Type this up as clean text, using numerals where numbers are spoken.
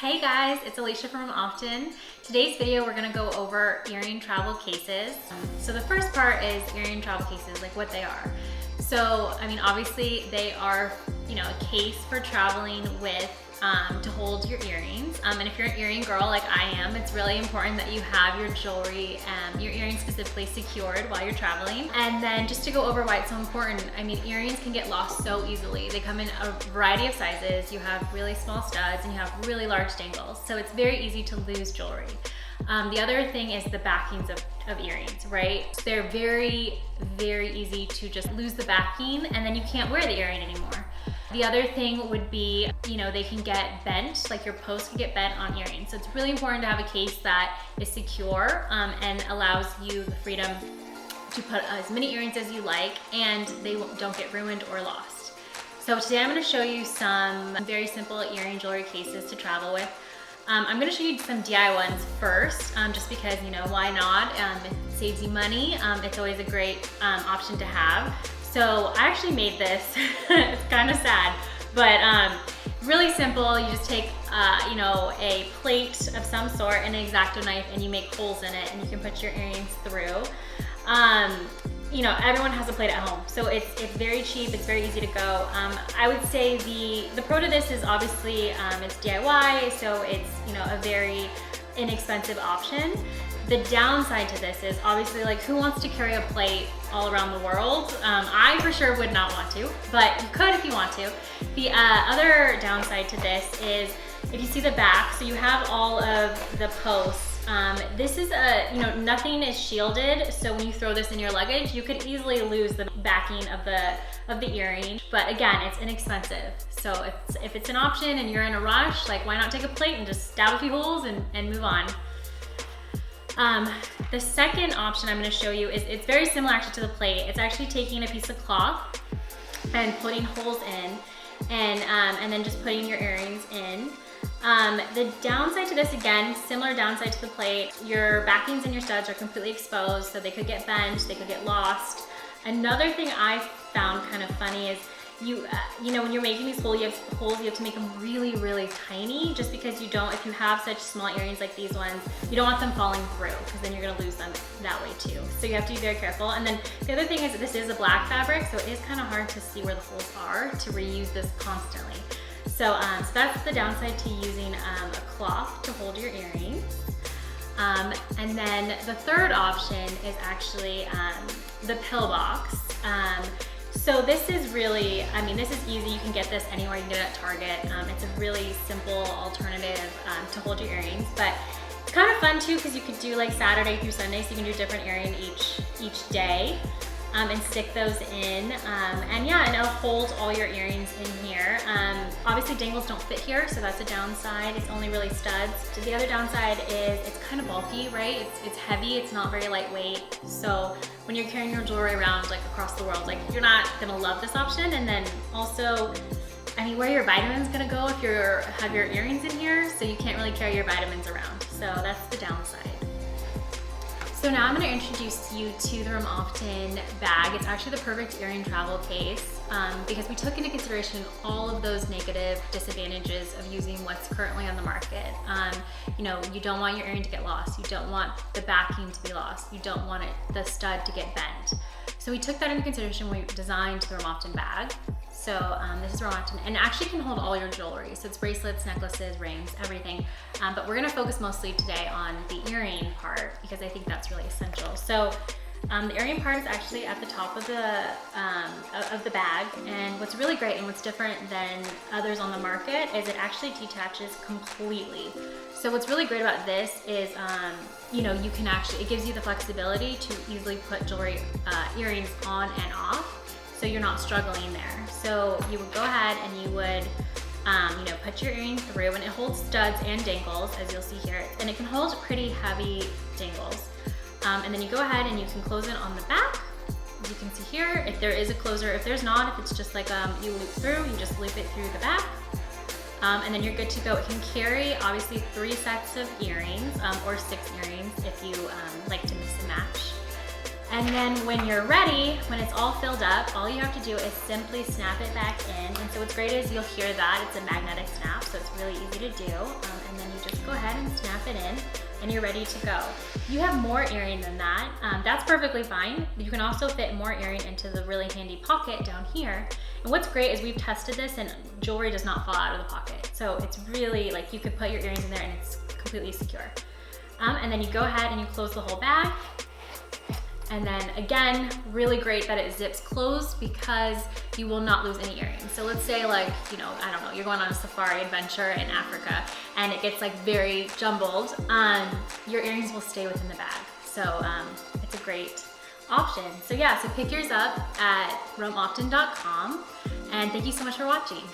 Hey guys, it's Alicia from Often. Today's video, we're gonna go over earring travel cases. So the first part is earring travel cases, like what they are. So, I mean, obviously they are, a case for traveling with to hold your earrings. And if you're an earring girl like I am, it's really important that you have your jewelry, your earrings specifically secured while you're traveling. And then just to go over why it's so important, I mean, earrings can get lost so easily. They come in a variety of sizes. You have really small studs and you have really large dangles. So it's very easy to lose jewelry. The other thing is the backings of earrings, right? They're very, very easy to just lose the backing and then you can't wear the earring anymore. The other thing would be, they can get bent, like your post can get bent on earrings. So it's really important to have a case that is secure and allows you the freedom to put as many earrings as you like and they don't get ruined or lost. So today I'm gonna show you some very simple earring jewelry cases to travel with. I'm gonna show you some DIY ones first, just because, why not? It saves you money. It's always a great option to have. So I actually made this. It's kind of sad, but really simple. You just take, a plate of some sort and an X-Acto knife and you make holes in it and you can put your earrings through. Everyone has a plate at home, so it's very cheap, it's very easy to go. I would say the pro to this is obviously it's DIY, so it's a very inexpensive option. The downside to this is obviously, like, who wants to carry a plate all around the world? I for sure would not want to, but you could if you want to. The other downside to this is if you see the back, so you have all of the posts. This is nothing is shielded, so when you throw this in your luggage, you could easily lose the backing of the earring. But again, it's inexpensive. So if it's an option and you're in a rush, like, why not take a plate and just stab a few holes and move on. The second option I'm going to show you is, it's very similar actually to the plate. It's actually taking a piece of cloth and putting holes in and then just putting your earrings in. The downside to this, again, similar downside to the plate, your backings and your studs are completely exposed, so they could get bent, they could get lost. Another thing I found kind of funny is when you're making these holes, you have to make them really, really tiny, just because if you have such small earrings like these ones, you don't want them falling through, because then you're gonna lose them that way too. So you have to be very careful. And then the other thing is that this is a black fabric, so it is kind of hard to see where the holes are to reuse this constantly. So that's the downside to using a cloth to hold your earrings. And then the third option is actually the Pillbox. So this is really, this is easy. You can get this anywhere. You can get it at Target. It's a really simple alternative to hold your earrings, but it's kind of fun too, because you could do like Saturday through Sunday, so you can do a different earring each day and stick those in. And it'll hold all your earrings in here. Obviously dangles don't fit here, so that's a downside. It's only really studs. The other downside is it's kind of bulky, right? It's heavy, it's not very lightweight. So when you're carrying your jewelry around like across the world, like, you're not gonna love this option. And then also, where are your vitamins gonna go if you have your earrings in here? So you can't really carry your vitamins around. So that's the downside. So now I'm going to introduce you to the Room Often bag. It's actually the perfect earring travel case because we took into consideration all of those negative disadvantages of using what's currently on the market. You don't want your earring to get lost. You don't want the backing to be lost. You don't want the stud to get bent. So we took that into consideration when we designed the Room Often bag. So this is Room Often, and it actually can hold all your jewelry. So it's bracelets, necklaces, rings, everything. But we're gonna focus mostly today on the earring part because I think that's really essential. So the earring part is actually at the top of the bag, and what's really great and what's different than others on the market is it actually detaches completely. So what's really great about this is, you can it gives you the flexibility to easily put jewelry, earrings on and off, so you're not struggling there. So you would go ahead and you would, put your earring through, and it holds studs and dangles, as you'll see here, and it can hold pretty heavy dangles. And then you go ahead and you can close it on the back. As you can see here, if there is a closer, if there's not, if it's just like you loop through, you just loop it through the back. And then you're good to go. It can carry obviously 3 sets of earrings or 6 earrings if you like to mix and match. And then when you're ready, when it's all filled up, all you have to do is simply snap it back in. And so what's great is you'll hear that, it's a magnetic snap, so it's really easy to do. And then you just go ahead and snap it in, and you're ready to go. You have more earring than that, that's perfectly fine. You can also fit more earring into the really handy pocket down here. And what's great is we've tested this and jewelry does not fall out of the pocket. So it's really like you could put your earrings in there and it's completely secure. And then you go ahead and you close the whole bag. And then again, really great that it zips closed because you will not lose any earrings. So let's say like, you know, I don't know, you're going on a safari adventure in Africa and it gets like very jumbled, your earrings will stay within the bag. So it's a great option. So yeah, so pick yours up at roamoften.com, and thank you so much for watching.